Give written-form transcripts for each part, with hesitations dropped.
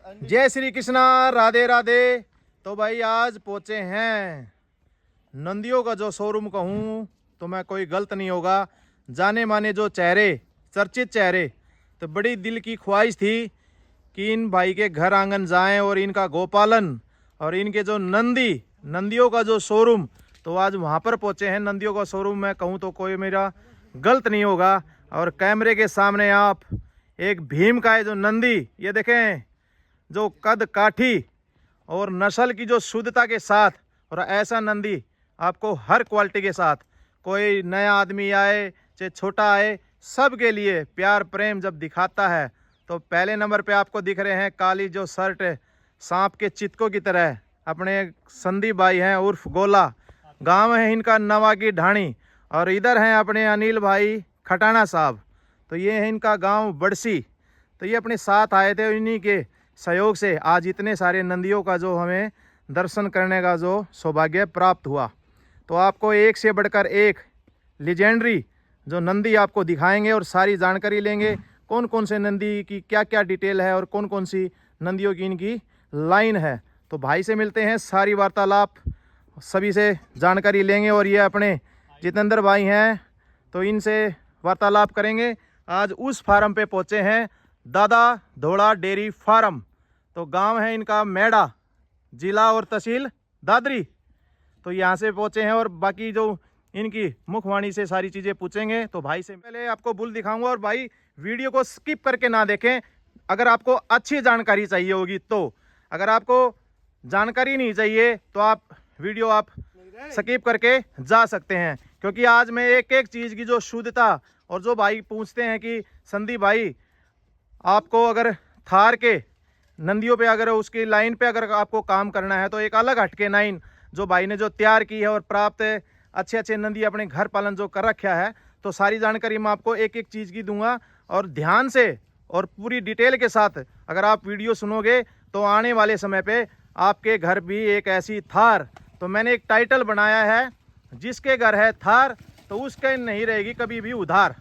जय श्री कृष्णा, राधे राधे। तो भाई आज पहुंचे हैं नंदियों का जो शोरूम कहूँ तो मैं कोई गलत नहीं होगा। जाने माने जो चेहरे, चर्चित चेहरे, तो बड़ी दिल की ख्वाहिश थी कि इन भाई के घर आंगन जाएं और इनका गोपालन और इनके जो नंदियों का जो शोरूम, तो आज वहाँ पर पहुँचे हैं। नंदियों का शोरूम मैं कहूँ तो कोई मेरा गलत नहीं होगा। और कैमरे के सामने आप एक भीम का है जो नंदी, ये देखें, जो कद काठी और नस्ल की जो शुद्धता के साथ, और ऐसा नंदी आपको हर क्वालिटी के साथ, कोई नया आदमी आए चाहे छोटा आए, सब के लिए प्यार प्रेम जब दिखाता है। तो पहले नंबर पे आपको दिख रहे हैं काली जो शर्ट, सांप के चितकों की तरह, अपने संदीप भाई हैं उर्फ गोला। गांव है इनका नवा की ढाणी, और इधर हैं अपने अनिल भाई खटाना साहब, तो ये है इनका गांव बड़सी। तो ये अपने साथ आए थे, इन्हीं के सहयोग से आज इतने सारे नंदियों का जो हमें दर्शन करने का जो सौभाग्य प्राप्त हुआ। तो आपको एक से बढ़कर एक लेजेंडरी जो नंदी आपको दिखाएंगे और सारी जानकारी लेंगे, कौन कौन से नंदी की क्या क्या डिटेल है और कौन कौन सी नंदियों की इनकी लाइन है। तो भाई से मिलते हैं, सारी वार्तालाप सभी से जानकारी लेंगे। और ये अपने जितेंद्र भाई हैं, तो इनसे वार्तालाप करेंगे। आज उस फार्म पे पहुंचे हैं, दादा धोड़ा डेयरी फार्म। तो गांव है इनका मेड़ा, जिला और तहसील दादरी। तो यहाँ से पहुंचे हैं और बाकी जो इनकी मुखवाणी से सारी चीज़ें पूछेंगे। तो भाई से पहले आपको बुल दिखाऊंगा, और भाई वीडियो को स्किप करके ना देखें अगर आपको अच्छी जानकारी चाहिए होगी तो। अगर आपको जानकारी नहीं चाहिए तो आप वीडियो आप स्किप करके जा सकते हैं, क्योंकि आज मैं एक एक चीज़ की जो शुद्धता, और जो भाई पूछते हैं कि संदीप भाई आपको अगर थार के नंदियों पे अगर उसकी लाइन पे अगर आपको काम करना है तो एक अलग हटके लाइन जो भाई ने जो तैयार की है और प्राप्त अच्छे अच्छे नंदी अपने घर पालन जो कर रखा है, तो सारी जानकारी मैं आपको एक एक चीज़ की दूंगा। और ध्यान से और पूरी डिटेल के साथ अगर आप वीडियो सुनोगे तो आने वाले समय पे आपके घर भी एक ऐसी थार, तो मैंने एक टाइटल बनाया है, जिसके घर है थार तो उसके नहीं रहेगी कभी भी उधार।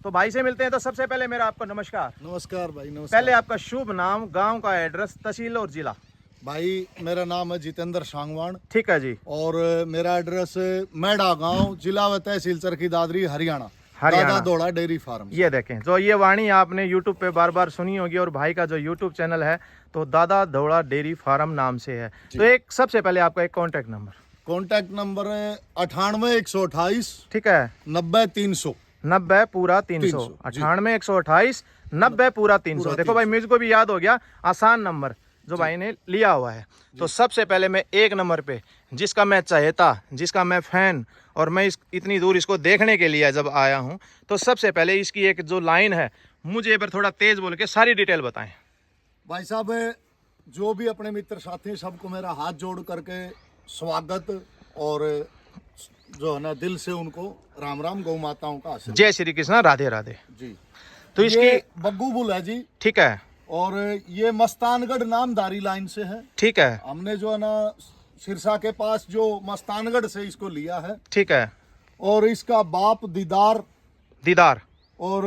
तो भाई से मिलते हैं। तो सबसे पहले मेरा आपको नमस्कार। नमस्कार भाई, नमस्कार। पहले आपका शुभ नाम, गांव का एड्रेस, तहसील और जिला। भाई मेरा नाम है जितेंद्र सांगवान। ठीक है जी। और मेरा एड्रेस मेड़ा गांव, जिला व तहसील चरखी दादरी, हरियाणा। दादा धोड़ा डेयरी फार्म। ये देखें, जो ये वाणी आपने यूट्यूब पे बार बार सुनी होगी, और भाई का जो यूट्यूब चैनल है तो दादा धोड़ा डेयरी फार्म नाम से है। तो एक सबसे पहले आपका एक कॉन्टेक्ट नंबर है 98-128। ठीक है, 90-300। 90 पूरा 300। 98-128 90 पूरा 300। देखो भाई, मुझको भी याद हो गया, आसान नंबर जो भाई ने लिया हुआ है। तो सबसे पहले मैं एक नंबर पे, जिसका मैं चाहता, जिसका मैं फैन, और मैं इतनी दूर इसको देखने के लिए जब आया हूँ, तो सबसे पहले इसकी एक जो लाइन है, मुझे पर थोड़ा तेज बोल के सारी डिटेल बताएं। भाई साहब, जो भी अपने मित्र साथी, सबको मेरा हाथ जोड़ करके स्वागत, और जो है ना दिल से उनको राम राम, गौ माताओं का आशीर्वाद। जय श्री कृष्णा, राधे राधे जी। तो इसकी बग्गू बुल है जी। ठीक है। और ये मस्तानगढ़ नामधारी लाइन से है। ठीक है। हमने जो है ना सिरसा के पास जो मस्तानगढ़ से इसको लिया है। ठीक है। और इसका बाप दीदार, और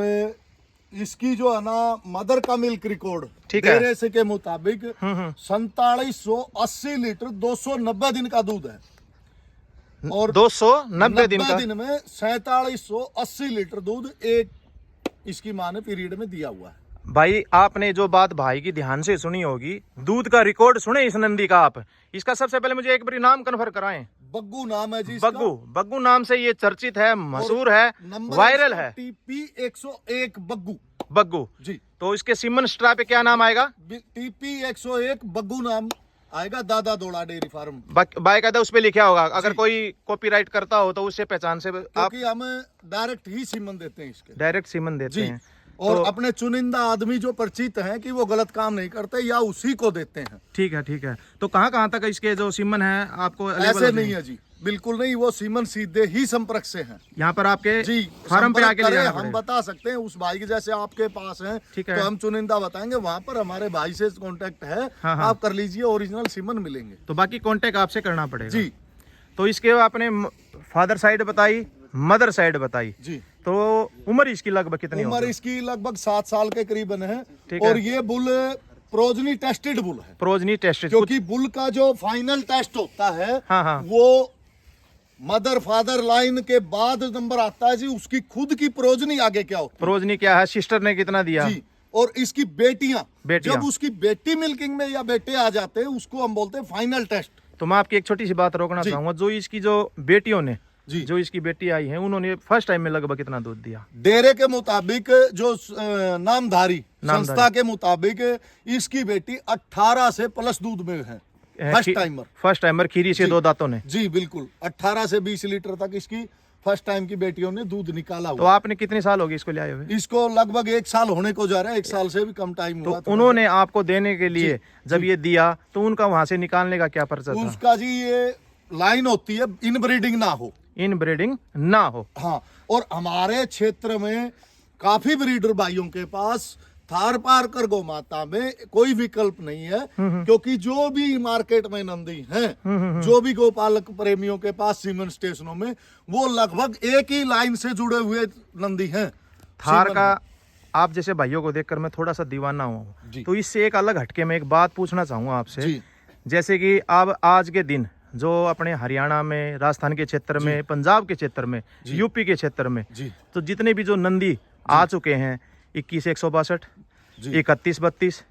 इसकी जो है ना मदर का मिल्क रिकॉर्ड डेरे के मुताबिक 4780 लीटर 290 दिन का दूध है। और 290 दिन में 4780 लीटर दूध एक इसकी माँ ने पीरियड में दिया हुआ है। भाई आपने जो बात भाई की ध्यान से सुनी होगी, दूध का रिकॉर्ड सुने इस नंदी का आप। इसका सबसे पहले मुझे एक बार नाम कन्फर्म कराएं। बग्गू नाम है जी। बग्गू नाम से ये चर्चित है, मशहूर है, वायरल है। TP 101 बग्गू जी। तो इसके सिमन स्ट्रा पे क्या नाम आएगा? TP 101 बग्गू नाम आएगा, दादा धोड़ा डेयरी फार्म। बाकायदा उस पे लिखा होगा, अगर कोई कॉपीराइट करता हो तो उससे पहचान से क्योंकि हम डायरेक्ट ही सीमन देते हैं, इसके डायरेक्ट सीमन देते हैं। और तो अपने चुनिंदा आदमी जो परिचित हैं कि वो गलत काम नहीं करते, या उसी को देते हैं। ठीक है, ठीक है। तो कहाँ तक इसके जो सीमन है आपको ऐसे नहीं है जी, बिल्कुल नहीं। वो सीमन सीधे ही संपर्क से हैं। यहाँ पर आपके जी फार्म पे आके हम बता सकते हैं। उस भाई के जैसे आपके पास है, तो हम चुनिंदा बताएंगे, वहाँ पर हमारे भाई से कांटेक्ट है। हाँ। आप कर लीजिए, ओरिजिनल सीमन मिलेंगे। तो बाकी कांटेक्ट आपसे करना पड़ेगा जी। तो इसके आपने फादर साइड बताई, मदर साइड बताई जी। तो उम्र इसकी लगभग कितनी? उम्र इसकी लगभग 7 साल के करीबन है। और ये बुल प्रोजनी टेस्टेड बुल है, प्रोजनी टेस्टेड। क्योंकि बुल का जो फाइनल टेस्ट होता है हाँ हाँ वो मदर फादर लाइन के बाद नंबर आता है जी, उसकी खुद की प्रोजनी आगे क्या होती है प्रोजनी क्या है, सिस्टर ने कितना दिया जी। और इसकी बेटियां बेटियां। जब उसकी बेटी मिल्किंग में या बेटे आ जाते हैं उसको हम बोलते हैं फाइनल टेस्ट। तो मैं आपकी एक छोटी सी बात रोकना जी। चाहूंगा, जो इसकी जो बेटियों ने जी। जो इसकी बेटी आई है उन्होंने फर्स्ट टाइम में लगभग कितना दूध दिया? डेरे के मुताबिक जो नामधारी संस्था के मुताबिक इसकी बेटी 18 से प्लस दूध में है, फर्स्ट टाइमर खीरी से जी। 2 दांतों ने जी बिल्कुल 18 से 20 लीटर तक इसकी फर्स्ट टाइम की बेटियों ने दूध निकाला हुआ। तो आपने कितने साल हो गए इसको ले आए हुए? इसको लगभग 1 साल होने को जा रहा है, 1 साल से भी कम टाइम हुआ। तो उन्होंने आपको देने के लिए जब ये दिया तो उनका वहां से निकालने का क्या पर्चा था? उसका जी ये लाइन होती है इनब्रीडिंग ना हो, इनब्रीडिंग ना हो। हाँ, और हमारे क्षेत्र में काफी ब्रीडर भाइयों के पास थार पार कर गौ माता में कोई विकल्प नहीं है, क्योंकि जो भी मार्केट में नंदी हैं, जो भी गोपालक प्रेमियों के पास सीमेंट स्टेशनों में, वो लगभग एक ही लाइन से जुड़े हुए नंदी हैं। थार का आप जैसे भाइयों को देखकर मैं थोड़ा सा दीवाना हूँ, तो इससे एक अलग हटके में एक बात पूछना चाहूंगा आपसे। जैसे कि अब आज के दिन जो अपने हरियाणा में, राजस्थान के क्षेत्र में, पंजाब के क्षेत्र में, यूपी के क्षेत्र में, तो जितने भी जो नंदी आ चुके हैं 21,162, 31,32,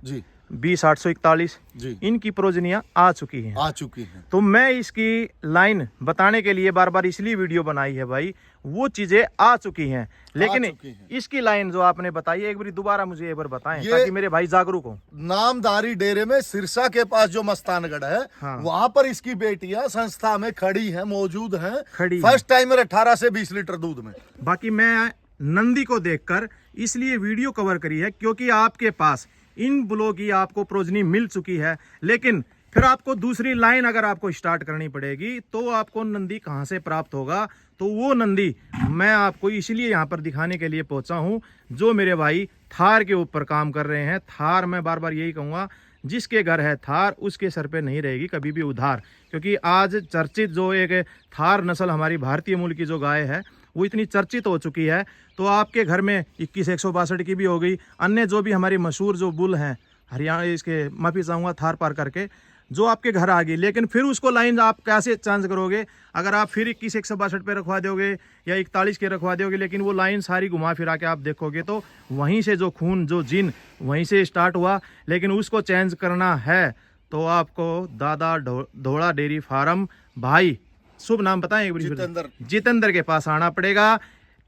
20,841, इनकी प्रोजनियां आ चुकी हैं। तो मैं इसकी लाइन बताने के लिए बार बार इसलिए वीडियो बनाई है भाई, वो चीजें आ चुकी हैं, लेकिन इसकी लाइन जो आपने बताई एक बार दोबारा मुझे एक बार बताएं ताकि मेरे भाई जागरूक हो। नामधारी डेरे में सिरसा के पास जो मस्तानगढ़ है, वहां पर इसकी बेटियां संस्था में खड़ी हैं, मौजूद हैं, फर्स्ट टाइमर 18 से 20 लीटर दूध में। बाकी मैं नंदी को देखकर इसलिए वीडियो कवर करी है क्योंकि आपके पास इन बुलों की आपको प्रोजनी मिल चुकी है, लेकिन फिर आपको दूसरी लाइन अगर आपको स्टार्ट करनी पड़ेगी तो आपको नंदी कहां से प्राप्त होगा? तो वो नंदी मैं आपको इसलिए यहां पर दिखाने के लिए पहुंचा हूं, जो मेरे भाई थार के ऊपर काम कर रहे हैं। थार मैं बार बार यही कहूंगा, जिसके घर है थार उसके सर पे नहीं रहेगी कभी भी उधार, क्योंकि आज चर्चित जो एक थार नस्ल हमारी भारतीय मूल की जो गाय है वो इतनी चर्चित हो चुकी है, तो आपके घर में 21,162 की भी हो गई, अन्य जो भी हमारी मशहूर जो बुल हैं हरियाणा, इसके माफी चाहूँगा थार पार करके, जो आपके घर आ गई, लेकिन फिर उसको लाइन आप कैसे चेंज करोगे? अगर आप फिर 21,162 पे रखवा दोगे या 41 के रखवा दोगे, लेकिन वो लाइन सारी घुमा फिरा के आप देखोगे तो वहीं से जो खून, जो जिन वहीं से स्टार्ट हुआ, लेकिन उसको चेंज करना है तो आपको दादा धोड़ा डेयरी फार्म, भाई शुभ नाम बताएं एक बार, जितेंद्र के पास आना पड़ेगा।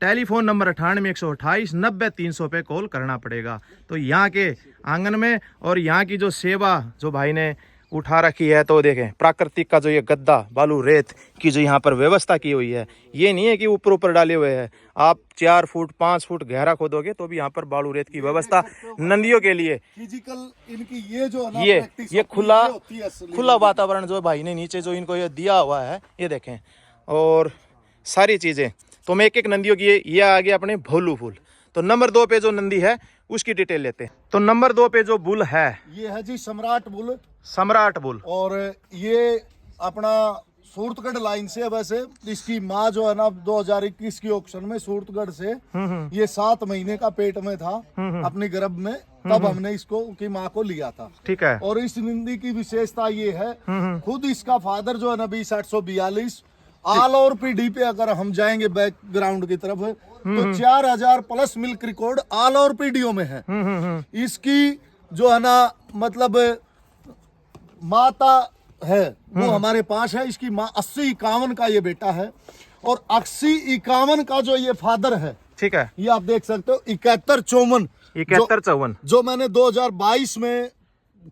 टेलीफोन नंबर 98 128 90 300 पे कॉल करना पड़ेगा। तो यहाँ के आंगन में और यहाँ की जो सेवा जो भाई ने उठा रखी है, तो देखें प्राकृतिक का जो ये गद्दा बालू रेत की जो यहाँ पर व्यवस्था की हुई है, ये नहीं है कि ऊपर ऊपर डाले हुए हैं, आप 4 फुट 5 फुट गहरा खोदोगे तो भी यहाँ पर बालू रेत की व्यवस्था नंदियों के लिए। फिजिकल इनकी ये जो ये खुला वातावरण जो भाई ने नीचे जो इनको ये दिया हुआ है, ये देखें, और सारी चीजें। तो मैं एक एक नंदियों की ये आ गया अपने भोलू फूल। तो नंबर 2 पे जो नंदी है उसकी डिटेल लेते हैं। तो नंबर 2 पे जो बुल है, ये है जी सम्राट बुल। सम्राट बुल, और ये अपना सूरतगढ़ लाइन से, वैसे इसकी माँ जो है ना 2021 की ऑक्शन में सूरतगढ़ से ये 7 महीने का पेट में था अपनी गर्भ में, तब हमने इसको की माँ को लिया था। ठीक है। और इस नंदी की विशेषता ये है, खुद इसका फादर जो है ना 20,842, ऑल ओवर पीडी पे अगर हम जाएंगे बैकग्राउंड की तरफ, तो 4,000 plus milk record all over PDO में है। इसकी जो है ना मतलब माता है वो हमारे पास है। इसकी माँ 80-51 का ये बेटा है, और 80-51 का जो ये फादर है, ठीक है, ये आप देख सकते हो 71-54 जो मैंने 2022 में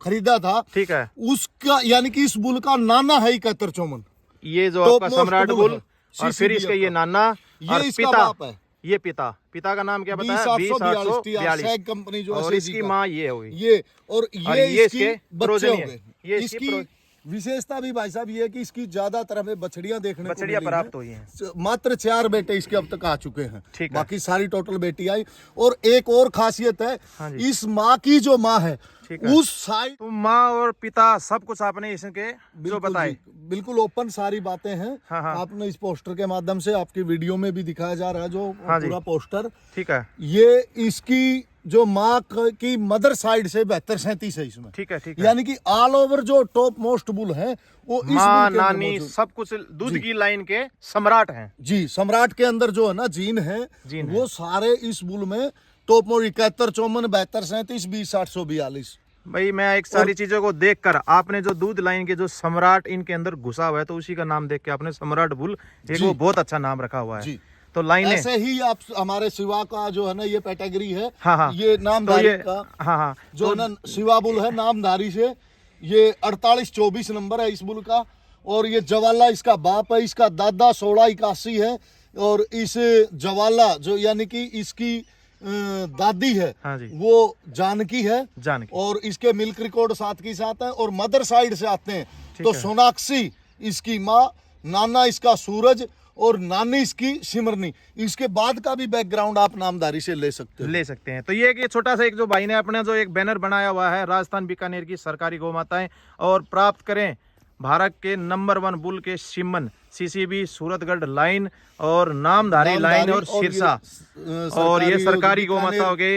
खरीदा था, ठीक है, उसका यानी कि इस बुल का नाना है 71-54। ये जो आपका सम्राट बुल, और फिर इसका ये नाना, ये इसका बाप है, ये पिता का नाम क्या बताया? 20,842 कंपनी जो, और इसकी माँ ये हो गई, ये और ये इसके बच्चे हो गए। ये इसकी विशेषता भी भाई साहब ये है कि इसकी ज्यादातर हमें बछड़ियां देखने को मिली प्राप्त हुई हैं। मात्र 4 बेटे इसके अब तक आ चुके हैं, बाकी सारी टोटल बेटी आई। और एक और खासियत है, इस माँ की जो माँ है ठीक है। उस साइड तो माँ और पिता सब कुछ आपने इसके जो बिल्कुल बताए। जी, बिल्कुल ओपन सारी बातें हैं। हाँ, हाँ। आपने इस पोस्टर के माध्यम से आपकी वीडियो में भी दिखाया जा रहा है जो हाँ जी। पूरा पोस्टर। ठीक है, ये इसकी जो माँ की मदर साइड से 72-37 है इसमें। ठीक है, ठीक है। यानी कि ऑल ओवर जो टॉप मोस्ट बुल है वो इस माँ बुल के अंदर नानी मौजूद। सब कुछ दूध की लाइन के सम्राट हैं। जी, सम्राट के अंदर जो है ना जीन है जीन वो सारे इस बुल में टॉप मोस्ट 71, 54, 72, 37, 20, 60, 142। भाई मैं एक सारी चीजों को देखकर आपने जो दूध लाइन के जो सम्राट इनके अंदर घुसा हुआ है तो उसी का नाम देख के आपने सम्राट बुल एक जी। वो बहुत अच्छा नाम रखा हुआ है। जी। तो लाइनें ऐसे ही आप हमारे शिवा का जो है ना ये कैटेगरी है। हाँ, हाँ। ये नामधारी तो ये का हाँ, हाँ। जो है ना शिवा बुल है नामधारी से ये 48-24 नंबर है इस बुल का। और ये जवाला इसका बाप है, इसका दादा 1681 है। और इस जवाला जो यानी कि इसकी दादी है हाँ जी। वो जानकी है। जानकी। और इसके मिल्क रिकॉर्ड साथ की साथ है। और मदर साइड से आते हैं तो है। सोनाक्षी इसकी माँ, नाना इसका सूरज और नानी इसकी सिमरनी। इसके बाद का भी बैकग्राउंड आप नामधारी से ले सकते हो। ले सकते हैं। तो ये कि छोटा सा एक जो भाई ने अपने जो एक बैनर बनाया हुआ है राजस्थान बीकानेर की सरकारी गौ माताएं और प्राप्त करें भारत के नंबर 1 बुल के सिमन सीसीबी सूरतगढ़ लाइन और नामधारी लाइन और सिरसा और ये सरकारी गौ माताओं के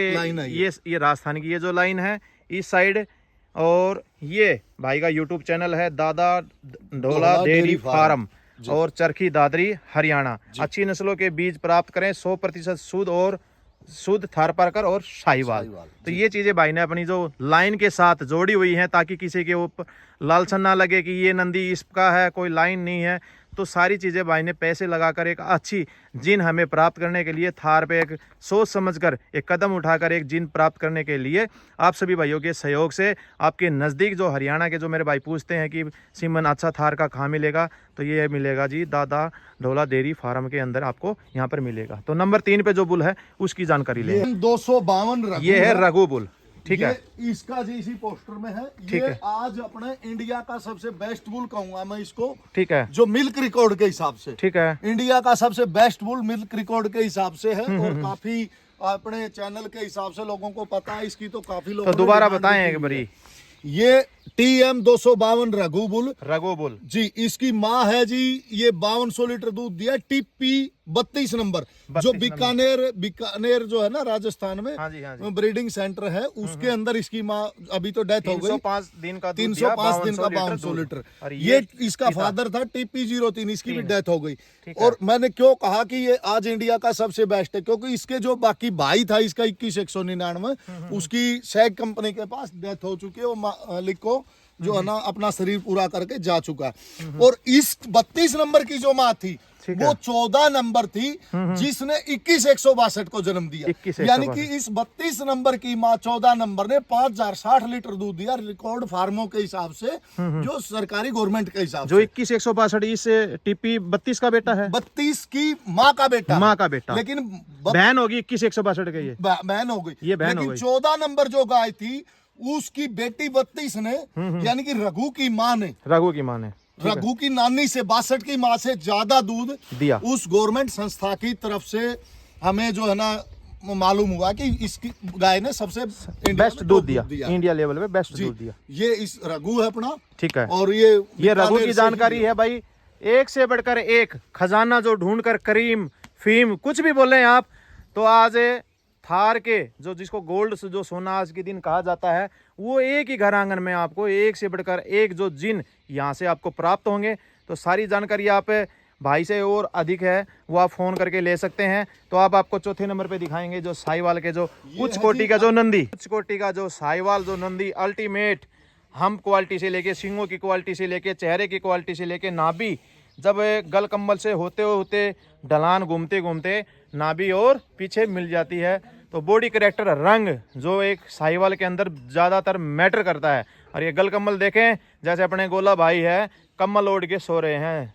ये राजस्थान की ये जो लाइन है इस साइड। और ये भाई का यूट्यूब चैनल है दादा ढोला डेयरी फार्म और चरखी दादरी हरियाणा। अच्छी नस्लों के बीज प्राप्त करें 100% शुद्ध और शुद्ध थारपारकर और शाहीवाल। तो ये चीजें भाई ने अपनी जो लाइन के साथ जोड़ी हुई हैं ताकि किसी के ऊपर लालसन ना लगे कि ये नंदी इसका है कोई लाइन नहीं है। तो सारी चीज़ें भाई ने पैसे लगाकर एक अच्छी जिन हमें प्राप्त करने के लिए थार पे एक सोच समझकर एक कदम उठाकर एक जिन प्राप्त करने के लिए आप सभी भाइयों के सहयोग से आपके नज़दीक जो हरियाणा के जो मेरे भाई पूछते हैं कि सिमन अच्छा थार का कहाँ मिलेगा तो ये मिलेगा जी दादा ढोला डेयरी फार्म के अंदर आपको यहाँ पर मिलेगा। तो नंबर 3 पे जो बुल है उसकी जानकारी ले। 252 ये है रघु बुल। ठीक है, इसका जी इसी पोस्टर में है। ठीक ये है। आज अपने इंडिया का सबसे बेस्ट बुल कहूंगा मैं इसको। ठीक है, जो मिल्क रिकॉर्ड के हिसाब से ठीक है, इंडिया का सबसे बेस्ट बुल मिल्क रिकॉर्ड के हिसाब से है। और काफी अपने चैनल के हिसाब से लोगों को पता है इसकी। तो काफी लोगों तो दोबारा बताएं एक बारी। ये TM 252 रघु बुल जी। इसकी माँ है जी ये 5200 लीटर दूध दिया। TP 32 नंबर जो बीकानेर जो है ना राजस्थान में हाँ जी, हाँ जी। ब्रीडिंग सेंटर है उसके अंदर इसकी माँ अभी तो डेथ हो गई। 305 दिन का 305 दिन का 5200 लीटर। और ये इसका फादर था TP 03 इसकी भी डेथ हो गई। और मैंने क्यों कहा कि ये आज इंडिया का सबसे बेस्ट है क्योंकि इसके जो बाकी भाई था इसका 2199 उसकी सैग कंपनी के पास डेथ हो चुकी है। वो मालिक को जो है ना अपना शरीर पूरा करके जा चुका है। और इस 32 नंबर की जो माँ थी वो 14 नंबर थी जिसने 21,162 को जन्म दिया। 21,162 यानी कि इस 32 नंबर की माँ 14 नंबर ने 5060 लीटर दूध दिया रिकॉर्ड फार्मों के हिसाब से जो सरकारी गवर्नमेंट के हिसाब जो से। 21,162 इस TP 32 का बेटा है। 32 की माँ का बेटा लेकिन बहन होगी 21,162 के ये बहन हो गई। ये बहन हो लेकिन गई। 14 नंबर जो गाय थी उसकी बेटी 32 ने यानी कि रघु की माँ ने रघु की माँ ने रघु की नानी से 62 की माँ से ज्यादा दूध दिया। उस गवर्नमेंट संस्था की तरफ से हमें जो है ना मालूम हुआ कि इसकी गाय ने सबसे बेस्ट दूध दिया इंडिया लेवल पे बेस्ट दूध दिया। ये इस रघु है अपना। ठीक है, और ये रघु की जानकारी है भाई। एक से बढ़कर एक खजाना जो ढूंढकर करीम फीम कुछ भी बोले आप तो आज थार के जो जिसको गोल्ड जो सोना आज के दिन कहा जाता है वो एक ही घर आंगन में आपको एक से बढ़कर एक जो जिन यहाँ से आपको प्राप्त होंगे। तो सारी जानकारी आप भाई से और अधिक है वो आप फोन करके ले सकते हैं। तो आपको चौथे नंबर पे दिखाएंगे जो साहिवाल के जो उच्च कोटि का जो नंदी उच्च कोटि का जो साहिवाल जो नंदी अल्टीमेट हम क्वालिटी से लेके सींगों की क्वालिटी से लेके चेहरे की क्वालिटी से लेके नाभि जब गल कंबल से होते होते ढलान घूमते घूमते नाभि और पीछे मिल जाती है। तो बॉडी करेक्टर रंग जो एक साहिवाल के अंदर ज़्यादातर मैटर करता है। और ये गल कम्बल देखें जैसे अपने गोला भाई है कम्बल ओढ़ के सो रहे हैं।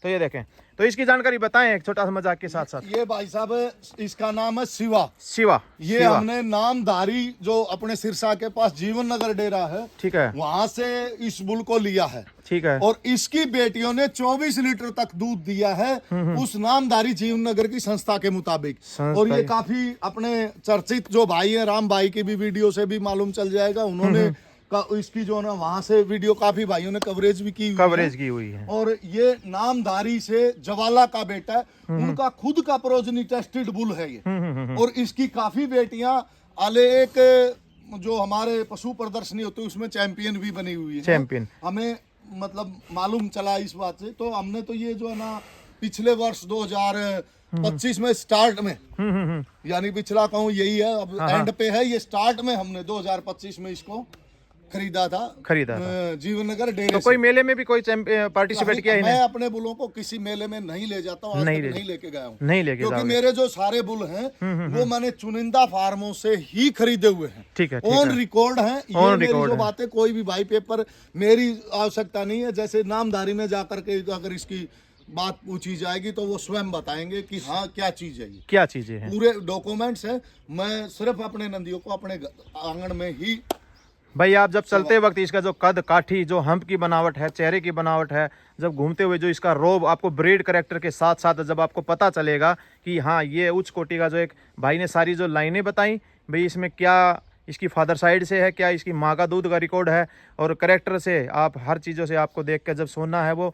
तो ये देखें, तो इसकी जानकारी बताएं एक छोटा सा मजाक के साथ साथ। ये भाई साहब इसका नाम है शिवा। शिवा, ये शिवा। हमने नामधारी जो अपने सिरसा के पास जीवन नगर डेरा है, ठीक है, वहां से इस बुल को लिया है। ठीक है। और इसकी बेटियों ने 24 लीटर तक दूध दिया है उस नामधारी जीवन नगर की संस्था के मुताबिक। और ये काफी अपने चर्चित जो भाई है, राम भाई की भी वीडियो से भी मालूम चल जाएगा, उन्होंने इसकी जो ना वहां से वीडियो काफी भाइयों ने कवरेज भी की हुई है। और ये नामधारी से जवाला का बेटा है, उनका खुद का प्रोजनी टेस्टेड बुल है ये। और इसकी काफी बेटियां आले एक जो हमारे पशु प्रदर्शनी होती है उसमें चैंपियन भी बनी हुई है। चैंपियन हमें मतलब मालूम चला इस बात से, तो हमने तो ये जो है ना पिछले वर्ष 2025 में स्टार्ट में, यानी पिछला कहूँ यही है, अब एंड पे है, ये स्टार्ट में हमने 2025 में इसको खरीदा था जीवन नगर डेरे। तो कोई मेले में भी कोई पार्टिसिपेट किया ही नहीं? मैं अपने बुलों को किसी मेले में नहीं ले जाता हूँ, नहीं लेके गया हूँ, नहीं लेके, क्योंकि मेरे जो सारे बुल हैं वो मैंने चुनिंदा फार्मों से ही खरीदे हुए हैं। ठीक है, ऑन रिकॉर्ड है ये मेरी जो बातें, कोई भी भाई पेपर मेरी आवश्यकता नहीं है। जैसे नामधारी में जाकर के अगर इसकी बात पूछी जाएगी तो वो स्वयं बताएंगे कि हाँ क्या चीज है, ये क्या चीजें हैं, पूरे डॉक्यूमेंट्स है। मैं सिर्फ अपने नंदियों को अपने आंगन में ही। भाई आप जब चलते वक्त इसका जो कद काठी, जो हम्प की बनावट है, चेहरे की बनावट है, जब घूमते हुए जो इसका रोब आपको ब्रीड कैरेक्टर के साथ साथ जब आपको पता चलेगा कि हाँ ये उच्च कोटि का, जो एक भाई ने सारी जो लाइनें बताई भाई इसमें क्या इसकी फादर साइड से है, क्या इसकी माँ का दूध का रिकॉर्ड है, और कैरेक्टर से आप हर चीज़ों से आपको देख कर जब सोना है वो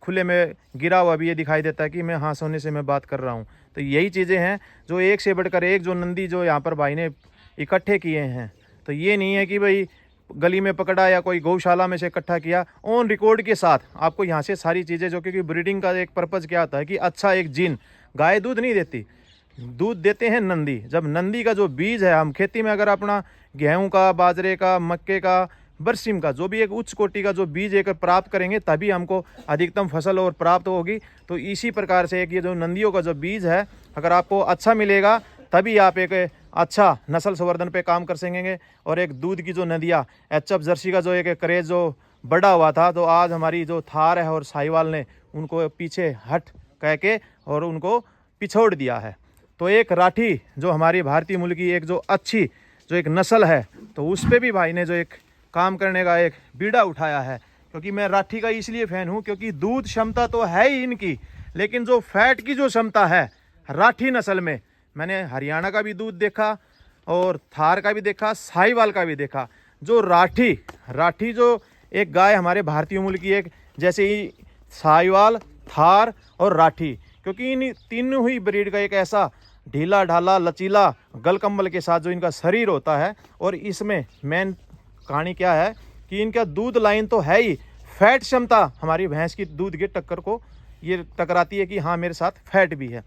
खुले में गिरा हुआ भी ये दिखाई देता है कि मैं हाँ सोने से मैं बात कर रहा हूँ। तो यही चीज़ें हैं जो एक से बढ़कर एक जो नंदी जो यहाँ पर भाई ने इकट्ठे किए हैं। तो ये नहीं है कि भाई गली में पकड़ा या कोई गौशाला में से इकट्ठा किया, ऑन रिकॉर्ड के साथ आपको यहाँ से सारी चीज़ें, जो क्योंकि ब्रीडिंग का एक पर्पज़ क्या होता है कि अच्छा एक जीन, गाय दूध नहीं देती, दूध देते हैं नंदी। जब नंदी का जो बीज है, हम खेती में अगर अपना गेहूं का, बाजरे का, मक्के का, बरसीम का जो भी एक उच्च कोटि का जो बीज एक प्राप्त करेंगे तभी हमको अधिकतम फसल और प्राप्त होगी। तो इसी प्रकार से एक ये जो नंदियों का जो बीज है अगर आपको अच्छा मिलेगा तभी आप एक अच्छा नस्ल संवर्धन पे काम कर सकेंगे। और एक दूध की जो नदियाँ, एचएफ जर्सी का जो एक क्रेज जो बढ़ा हुआ था, तो आज हमारी जो थार है और साहिवाल ने उनको पीछे हट कह के और उनको पिछोड़ दिया है। तो एक राठी जो हमारी भारतीय मूल की एक जो अच्छी जो एक नस्ल है, तो उस पर भी भाई ने जो एक काम करने का एक बीड़ा उठाया है। क्योंकि मैं राठी का इसलिए फ़ैन हूँ क्योंकि दूध क्षमता तो है ही इनकी, लेकिन जो फैट की जो क्षमता है राठी नस्ल में, मैंने हरियाणा का भी दूध देखा और थार का भी देखा, साहिवाल का भी देखा। जो राठी जो एक गाय हमारे भारतीय मूल की, एक जैसे ही साहिवाल, थार और राठी, क्योंकि इन तीनों ही ब्रीड का एक ऐसा ढीला ढाला लचीला गलकम्बल के साथ जो इनका शरीर होता है। और इसमें मेन कहानी क्या है कि इनका दूध लाइन तो है ही, फैट क्षमता हमारी भैंस की दूध के टक्कर को ये टकराती है कि हाँ मेरे साथ फैट भी है।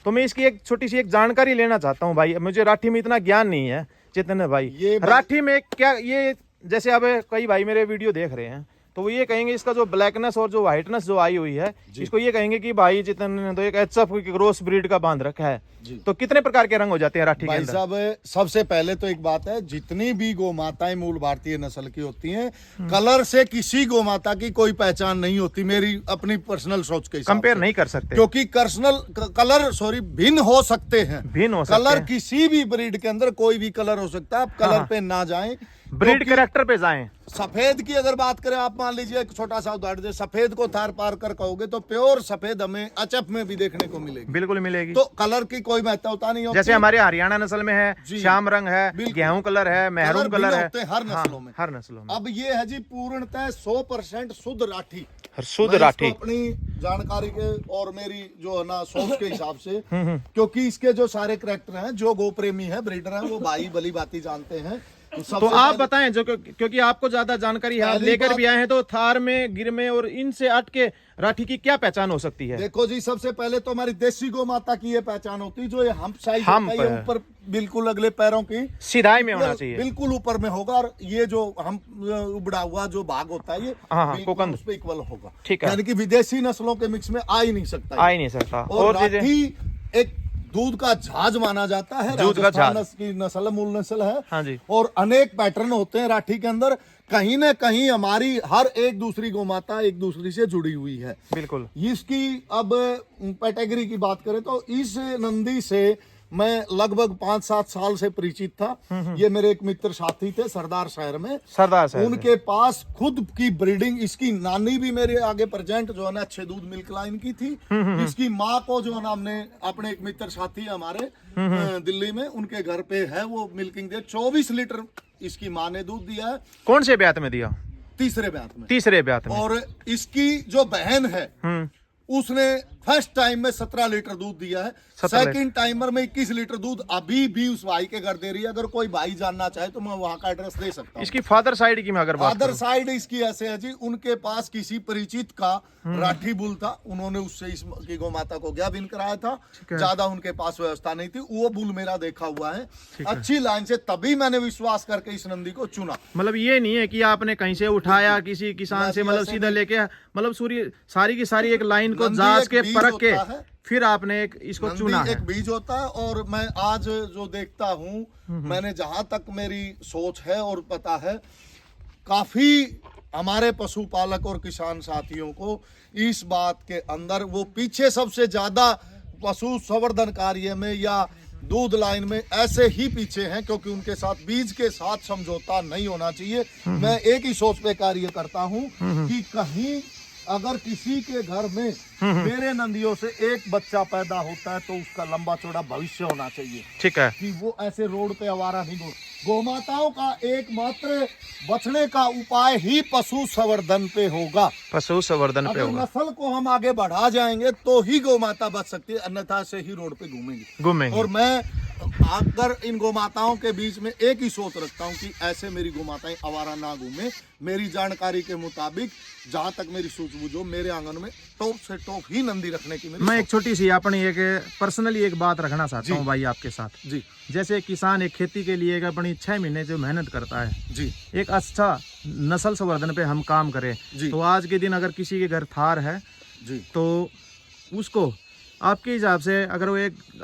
तो मैं इसकी एक छोटी सी एक जानकारी लेना चाहता हूँ भाई, मुझे राठी में इतना ज्ञान नहीं है चेतन भाई। राठी में क्या ये, जैसे अब कई भाई मेरे वीडियो देख रहे हैं तो वो ये कहेंगे इसका जो ब्लैकनेस और जो व्हाइटनेस जो आई हुई है, इसको ये कहेंगे कि भाई चेतन ने तो एक एचएफ क्रॉस ब्रीड का बांध रखा है। तो कितने प्रकार के रंग हो जाते हैं राठी के अंदर? भाई साहब सबसे पहले तो एक बात है, जितनी भी गौ माताएं मूल भारतीय नस्ल की होती हैं, कलर से किसी गौ माता की कोई पहचान नहीं होती, मेरी अपनी पर्सनल सोच के हिसाब से। कंपेयर नहीं कर सकते क्योंकि कलर भिन्न हो सकते हैं, कलर किसी भी ब्रीड के अंदर कोई भी कलर हो सकता है। आप कलर पे ना जाएं, ब्रीड कैरेक्टर पे जाएं। सफेद की अगर बात करें, आप मान लीजिए एक छोटा सा उदाहरण दे, सफेद को थार पार कर कहोगे तो प्योर सफेद हमें एचएफ में भी देखने को मिलेगी, बिल्कुल मिलेगी। तो कलर की कोई महत्व होता नहीं होती। जैसे हमारे हरियाणा नस्ल में है श्याम रंग है, गेहूं कलर है, मेहरून कलर है, हर नस्लों में, हर नस्लों में। अब ये है जी पूर्णतः 100% शुद्ध राठी, शुद्ध राठी अपनी जानकारी के और मेरी जो है ना सोच के हिसाब से, क्योंकि इसके जो सारे करैक्टर हैं, जो गो प्रेमी है, ब्रीडर हैं, वो भाई भली बाती जानते हैं। तो आप बताएं, जो क्योंकि आपको ज्यादा जानकारी है, आप लेकर भी आए हैं, तो थार में, गिर में और इनसे हट के राठी की क्या पहचान हो सकती है? देखो जी, सबसे पहले तो हमारी देसी गौ माता की ये पहचान होती है, जो ये हम्प साइज होता है, ऊपर बिल्कुल अगले पैरों की सीधाई में होना चाहिए, बिल्कुल ऊपर में होगा, और ये जो हम उबड़ा हुआ जो भाग होता है ये कोकंद उस पे इक्वल होगा। ठीक है, यानी कि विदेशी नस्लों के मिक्स में आ ही नहीं सकता, आ ही नहीं सकता। और राठी एक दूध का जहाज माना जाता है। दूध का राजस्थान जहाज। की नस्ल मूल नस्ल है। हाँ जी। और अनेक पैटर्न होते हैं राठी के अंदर। कहीं ना कहीं हमारी हर एक दूसरी गोमाता एक दूसरी से जुड़ी हुई है। बिल्कुल। इसकी अब कैटेगरी की बात करें तो इस नंदी से मैं लगभग 5-7 साल से परिचित था। ये मेरे एक मित्र साथी थे सरदार शहर में। सरदार साहब उनके पास खुद की ब्रीडिंग, इसकी नानी भी मेरे आगे प्रेजेंट जो है ना अच्छे दूध मिल्क लाइन की थी। इसकी माँ को जो है ना हमने अपने एक मित्र साथी है हमारे दिल्ली में, उनके घर पे है वो मिल्किंग दे 24 लीटर इसकी माँ ने दूध दिया है। कौन से ब्यात में दिया? तीसरे ब्यात में। तीसरे ब्यात में। और इसकी जो बहन है उसने फर्स्ट टाइम में 17 लीटर दूध दिया है। 17 सेकंड टाइमर में 21 लीटर दूध अभी भी उस भाई के घर दे रही है। अगर कोई भाई जानना चाहे तो मैं वहां का एड्रेस दे सकता हूँ। इसकी फादर साइड की मैं अगर बात फादर करूं, साइड इसकी ऐसे है जी, उनके पास किसी परिचित का राठी बुल था, उन्होंने उससे इसकी गोमाता को ज्ञापन कराया था। ज्यादा उनके पास व्यवस्था नहीं थी, वो बुल मेरा देखा हुआ है अच्छी लाइन से, तभी मैंने विश्वास करके इस नंदी को चुना। मतलब ये नहीं है कि आपने कहीं से उठाया किसी किसान से, मतलब सीधा लेके, मतलब सारी की सारी एक लाइन को नंदी जांच एक के बीज परख के होता है। फिर आपने एक इसको नंदी चुना है। एक बीज होता है। और मैं आज जो देखता हूँ, मैंने जहां तक मेरी सोच है और पता है, काफी हमारे पशुपालक और किसान साथियों को इस बात के अंदर, वो पीछे सबसे ज्यादा पशु संवर्धन कार्य में या दूध लाइन में ऐसे ही पीछे हैं, क्योंकि उनके साथ बीज के साथ समझौता नहीं होना चाहिए। मैं एक ही सोच पे कार्य करता हूँ कि कहीं अगर किसी के घर में मेरे नंदियों से एक बच्चा पैदा होता है तो उसका लंबा चौड़ा भविष्य होना चाहिए। ठीक है। कि वो ऐसे रोड पे आवारा नहीं हो। गोमाताओं का एकमात्र बचने का उपाय ही पशु संवर्धन पे होगा। पशु संवर्धन पे अगर होगा। नस्ल को हम आगे बढ़ा जाएंगे तो ही गोमाता बच सकती है, अन्यथा से ही रोड पे घूमेंगे। और मैं अगर इन गोमाताओं के बीच में एक ही सोच रखता हूँ कि ऐसे मेरी गोमाताएं आवारा ना घूमे। मेरी जानकारी के मुताबिक, जहां तक मेरी सूझबूझ हो, मेरे आंगन में टॉप से टॉप ही नंदी रखने की मेरी मैं एक छोटी सी अपनी एक पर्सनली एक बात रखना चाहता हूँ भाई आपके साथ। जी। जैसे किसान एक खेती के लिए एक अपनी 6 महीने जो मेहनत करता है जी। एक अच्छा नस्ल संवर्धन पे हम काम करें, तो आज के दिन अगर किसी के घर थार है जी, तो उसको आपके हिसाब से अगर वो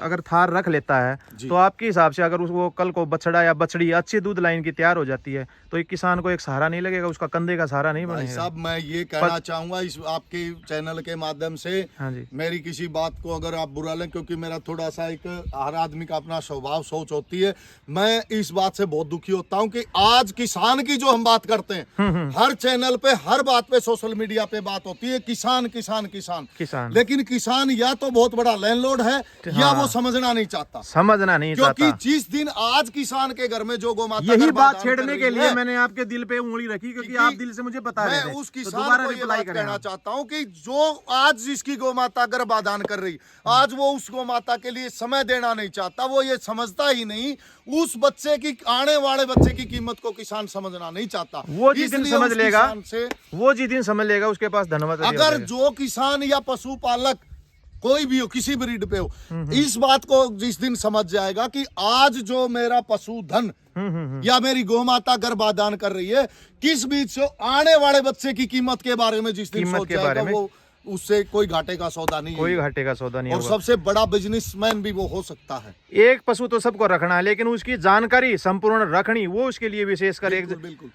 अगर थार रख लेता है तो आपके हिसाब से अगर उसको कल को बछड़ा या बछड़ी अच्छी दूध लाइन की तैयार हो जाती है तो एक किसान को एक सहारा नहीं लगेगा, उसका कंधे का सहारा नहीं बनेगा। साहब मैं ये कहना चाहूंगा इस आपके चैनल के माध्यम से, हाँ जी। मेरी किसी बात को अगर आप बुरा लें, क्योंकि मेरा थोड़ा सा एक हर आदमी का अपना स्वभाव सोच होती है, मैं इस बात से बहुत दुखी होता हूं कि आज किसान की जो हम बात करते हैं हर चैनल पे, हर बात पे, सोशल मीडिया पे बात होती है किसान किसान किसान किसान, लेकिन किसान या तो बहुत बड़ा लैंडलॉर्ड है या वो समझना नहीं चाहता, क्योंकि जिस दिन आज किसान के घर में जो गोमाता, यही बात छेड़ने के लिए मैंने आपके दिल पे उंगली रखी, क्योंकि आप दिल से मुझे बता रहे थे। मैं उस किसान को ये बात कहना चाहता हूं कि जो आज जिसकी गोमाता गर्भाधान कर रही, आज वो उस गोमाता के लिए समय देना नहीं चाहता, वो ये समझता ही नहीं, उस बच्चे की, आने वाले बच्चे की कीमत को किसान समझना नहीं चाहता। वो जिस दिन समझ लेगा, वो जिस दिन समझ लेगा उसके पास धन्यवाद। अगर जो किसान या पशुपालक कोई भी हो, किसी ब्रीड पे हो, इस बात को जिस दिन समझ जाएगा कि आज जो मेरा पशुधन या मेरी गोमाता गर्भाधान कर रही है, किस बीच से आने वाले बच्चे की कीमत के बारे में जिस दिन सोच जाएगा, वो उससे कोई घाटे का सौदा नहीं, कोई घाटे का सौदा नहीं, और सबसे बड़ा बिजनेसमैन भी वो हो सकता है। एक पशु तो सबको रखना है, लेकिन उसकी जानकारी संपूर्ण रखनी वो उसके लिए विशेषकर एक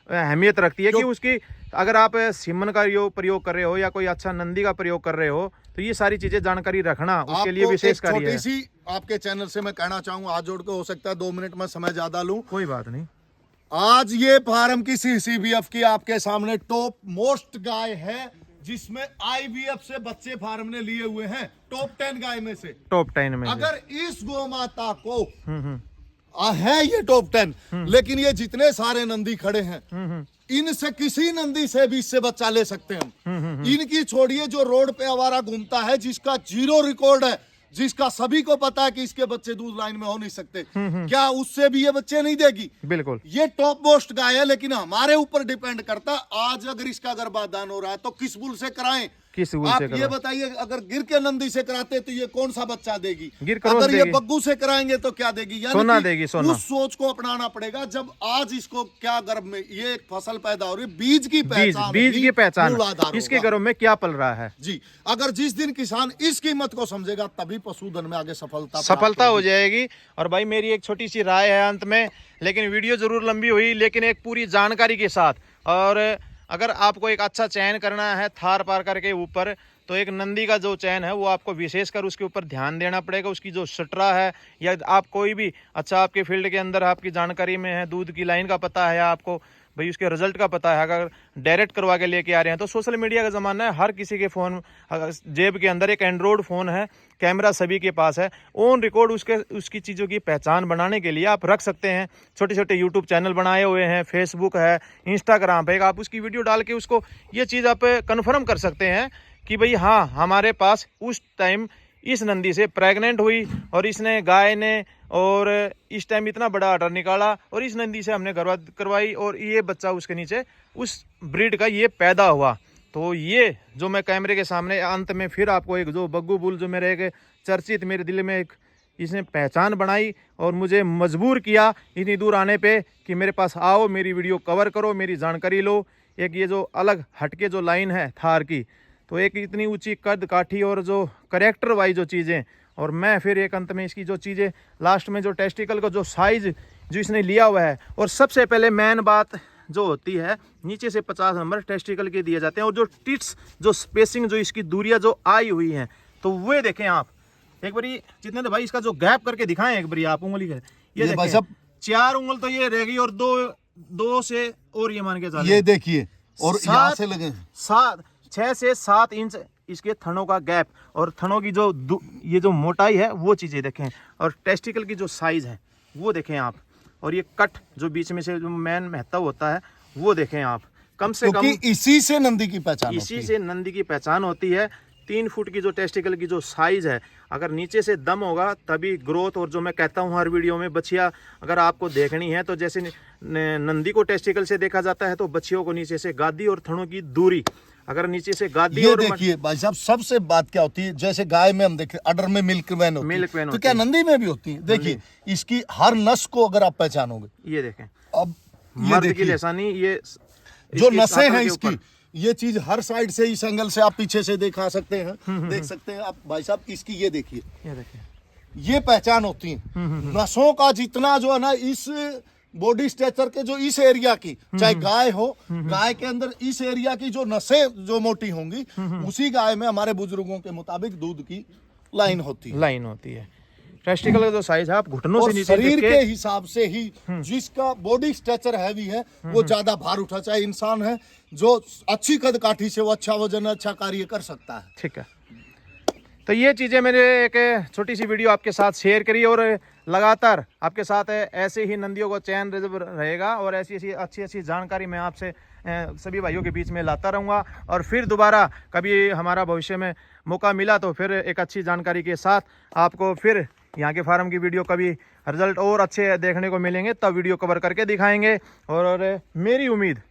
अहमियत रखती है कि उसकी, अगर आप सीमन का प्रयोग कर रहे हो या कोई अच्छा नंदी का प्रयोग कर रहे हो तो ये सारी चीजें जानकारी रखना उसके लिए विशेष कार्य है। छोटी सी आपके चैनल से मैं कहना चाहूंगा, हाथ जोड़ के, हो सकता है 2 मिनट में समय ज्यादा लूं, कोई बात नहीं। आज ये फार्म की CCBF की आपके सामने टॉप मोस्ट गाय है, जिसमें IVF से बच्चे फार्म ने लिए हुए हैं, टॉप 10 गाय में से, टॉप 10 में। अगर इस गोमाता को है ये टॉप 10, लेकिन ये जितने सारे नंदी खड़े हैं, इनसे किसी नंदी से भी इससे बच्चा ले सकते हैं हम। इनकी छोड़िए, जो रोड पे आवारा घूमता है, जिसका 0 रिकॉर्ड है, जिसका सभी को पता है कि इसके बच्चे दूध लाइन में हो नहीं सकते, क्या उससे भी ये बच्चे नहीं देगी? बिल्कुल। ये टॉप मोस्ट गाय है, लेकिन हमारे ऊपर डिपेंड करता है। आज अगर इसका गर्भाधान हो रहा है तो किस बुल से कराएं, किस रूल आप से ये करवा? बताइए, अगर गिर के नंदी से कराते तो ये कौन सा बच्चा देगी? गिर क्रॉस अगर ये देगी। बग्गू से कराएंगे तो क्या देगी? यानी सोना कि देगी, सोना। उस सोच को अपनाना पड़ेगा। जब आज इसको क्या गर्भ में ये एक फसल पैदा हो रही है, बीज की पहचान, बीज की पहचान, मूलाधार इसके होगा। घरों में क्या पल रहा है जी, अगर जिस दिन किसान इस कीमत को समझेगा तभी पशुधन में आगे सफलता हो होगी। जाएगी। और भाई मेरी एक छोटी सी राय है अंत में, लेकिन वीडियो जरूर लंबी हुई, लेकिन एक पूरी जानकारी के साथ। और अगर आपको एक अच्छा चयन करना है थार पार करके ऊपर, तो एक नंदी का जो चयन है वो आपको विशेषकर उसके ऊपर ध्यान देना पड़ेगा। उसकी जो सटरा है, या आप कोई भी अच्छा आपके फील्ड के अंदर आपकी जानकारी में है, दूध की लाइन का पता है आपको, भाई उसके रिजल्ट का पता है, अगर डायरेक्ट करवा के लेके आ रहे हैं तो सोशल मीडिया का ज़माना है, हर किसी के फ़ोन जेब के अंदर एक एंड्रॉयड फ़ोन है, कैमरा सभी के पास है, ऑन रिकॉर्ड उसकी चीज़ों की पहचान बनाने के लिए आप रख सकते हैं। छोटे छोटे यूट्यूब चैनल बनाए हुए हैं, फेसबुक है, इंस्टाग्राम पे, आप उसकी वीडियो डाल के उसको ये चीज़ आप कन्फर्म कर सकते हैं कि भाई हाँ, हमारे पास उस टाइम इस नंदी से प्रेग्नेंट हुई और इसने गाय ने और इस टाइम इतना बड़ा ऑर्डर निकाला और इस नंदी से हमने गर्भपात करवाई और ये बच्चा उसके नीचे उस ब्रीड का ये पैदा हुआ। तो ये जो मैं कैमरे के सामने अंत में फिर आपको एक जो बग्गू बुल जो मेरे एक चर्चित, मेरे दिल में एक इसने पहचान बनाई और मुझे मजबूर किया इतनी दूर आने पे कि मेरे पास आओ, मेरी वीडियो कवर करो, मेरी जानकारी लो। एक ये जो अलग हटके जो लाइन है थार की, तो एक इतनी ऊंची कद काठी और जो करेक्टर वाइज जो चीज़ें, और मैं फिर एक अंत में इसकी जो चीज़ें लास्ट में जो टेस्टिकल का जो साइज जो इसने लिया हुआ है, और सबसे पहले मेन बात जो होती है नीचे से 50 नंबर टेस्टिकल के दिए जाते हैं, और जो टिट्स जो स्पेसिंग जो इसकी दूरियां जो आई हुई हैं, तो वे देखें आप एक बारी जितने तो भाई इसका जो गैप करके दिखाएं एक बारी आप उंगली के, ये भाई देखें साहब 4 उंगल तो ये रहेगी और दो से और ये मान के चलें, ये देखिए, और यहाँ से लगे 6 से 7 इंच इसके थनों का गैप, और थनों की जो ये जो मोटाई है वो चीज़ें देखें, और टेस्टिकल की जो साइज है वो देखें आप, और ये कट जो बीच में से जो मेन महत्व होता है वो देखें आप। कम से कम इसी से नंदी की पहचान इसी से नंदी की पहचान होती है। 3 फुट की जो टेस्टिकल की जो साइज है, अगर नीचे से दम होगा तभी ग्रोथ, और जो मैं कहता हूँ हर वीडियो में, बछिया अगर आपको देखनी है तो जैसे नंदी को टेस्टिकल से देखा जाता है, तो बछियों को नीचे से गादी और थनों की दूरी, अगर नीचे से गादी ये और देखिए भाई साहब, सबसे बात क्या होती है, जैसे गाय में हम देखें अडर में मिल्क वैन होती है, तो क्या नंदी में भी होती है? देखिए इसकी हर नस को अगर आप पहचानोगे, ये देखें अब ये मर्द की देखिए लेसानी, ये जो नसें हैं इसकी, ये चीज हर साइड से, इस एंगल से आप पीछे से दिखा सकते हैं, देख सकते हैं आप भाई साहब इसकी, ये देखिए, ये पहचान होती है नसों का। जितना जो है ना इस बॉडी स्ट्रक्चर के जो इस एरिया की, चाहे गाय हो, गाय के अंदर इस एरिया की जो नसें जो मोटी होंगी, उसी गाय में हमारे बुजुर्गों के मुताबिक दूध की लाइन होती है। टेस्टिकल का जो साइज है आप घुटनों से नीचे शरीर के हिसाब से ही जिसका बॉडी स्ट्रक्चर हैवी है वो ज्यादा भार उठा, चाहे इंसान है जो अच्छी कद काठी से वो अच्छा वजन अच्छा कार्य कर सकता है। ठीक है, तो ये चीज़ें मैंने एक छोटी सी वीडियो आपके साथ शेयर करी, और लगातार आपके साथ ऐसे ही नंदियों का चयन रहेगा, और ऐसी ऐसी अच्छी जानकारी मैं आपसे सभी भाइयों के बीच में लाता रहूँगा। और फिर दोबारा कभी हमारा भविष्य में मौका मिला तो फिर एक अच्छी जानकारी के साथ आपको फिर यहाँ के फार्म की वीडियो कभी रिजल्ट और अच्छे देखने को मिलेंगे, तब वीडियो कवर करके दिखाएंगे। और मेरी उम्मीद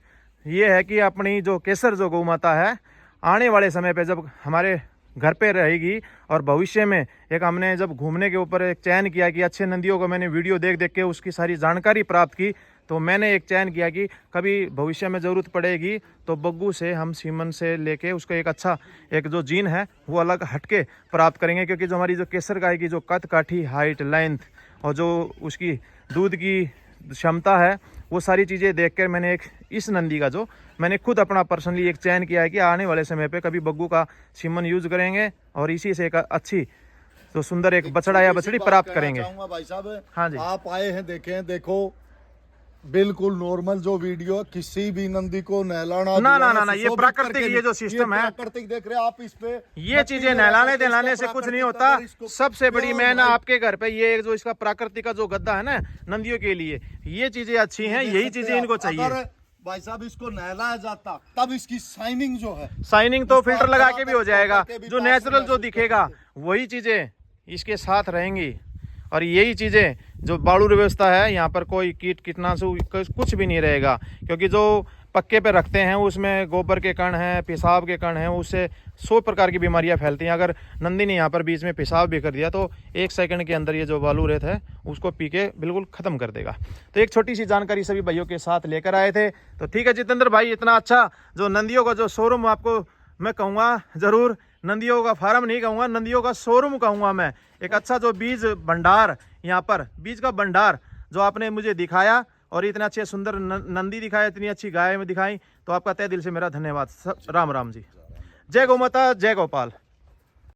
ये है कि अपनी जो केसर जो गौ माता है, आने वाले समय पे जब हमारे घर पे रहेगी, और भविष्य में एक हमने जब घूमने के ऊपर एक चयन किया कि अच्छे नंदियों को मैंने वीडियो देख के उसकी सारी जानकारी प्राप्त की, तो मैंने एक चयन किया कि कभी भविष्य में ज़रूरत पड़ेगी तो बग्गू से हम सीमन से लेके उसका एक अच्छा एक जो जीन है वो अलग हटके प्राप्त करेंगे, क्योंकि जो हमारी जो केसर गाय की जो कद काठी, हाइट, लेंथ और जो उसकी दूध की क्षमता है, वो सारी चीज़ें देखकर मैंने एक इस नंदी का जो मैंने खुद अपना पर्सनली एक चयन किया है कि आने वाले समय पे कभी बग्गू का सीमन यूज़ करेंगे और इसी से एक अच्छी तो सुंदर एक बछड़ा या बछड़ी प्राप्त करेंगे। भाई साहब, हाँ जी, आप आए हैं, देखें, देखो बिल्कुल नॉर्मल जो वीडियो, किसी भी नंदी को नहलाना ना, ये प्राकृतिक ये जो सिस्टम है, प्राकृतिक देख रहे हैं आप, इस पे ये चीजें नहलाने दिलाने से कुछ नहीं होता। सबसे बड़ी मैंने आपके घर पे ये जो इसका प्राकृतिक का जो गद्दा है ना नंदियों के लिए, ये चीजें अच्छी हैं, यही चीजें इनको चाहिए। भाई साहब इसको नहलाया जाता तब इसकी शाइनिंग जो है, शाइनिंग तो फिल्टर लगा के भी हो जाएगा, जो नेचुरल जो दिखेगा वही चीजें इसके साथ रहेंगी। और यही चीज़ें जो बाड़ू व्यवस्था है, यहाँ पर कोई कीटनाशक कुछ भी नहीं रहेगा, क्योंकि जो पक्के पे रखते हैं, उसमें गोबर के कण हैं, पेशाब के कण हैं, उससे 100 प्रकार की बीमारियां फैलती हैं। अगर नंदी ने यहाँ पर बीच में पेशाब भी कर दिया तो 1 सेकंड के अंदर ये जो बालू रेत है उसको पी के बिल्कुल ख़त्म कर देगा। तो एक छोटी सी जानकारी सभी भाइयों के साथ लेकर आए थे। तो ठीक है जितेंद्र भाई, इतना अच्छा जो नंदियों का जो शोरूम आपको मैं कहूँगा, ज़रूर नंदियों का फार्म नहीं कहूँगा, नंदियों का शोरूम कहूँगा मैं। एक अच्छा जो बीज भंडार, यहाँ पर बीज का भंडार जो आपने मुझे दिखाया और इतने अच्छे सुंदर नंदी दिखाया, इतनी अच्छी गाय में दिखाई, तो आपका तहे दिल से मेरा धन्यवाद। राम राम जी। जय गौ माता, जय गोपाल।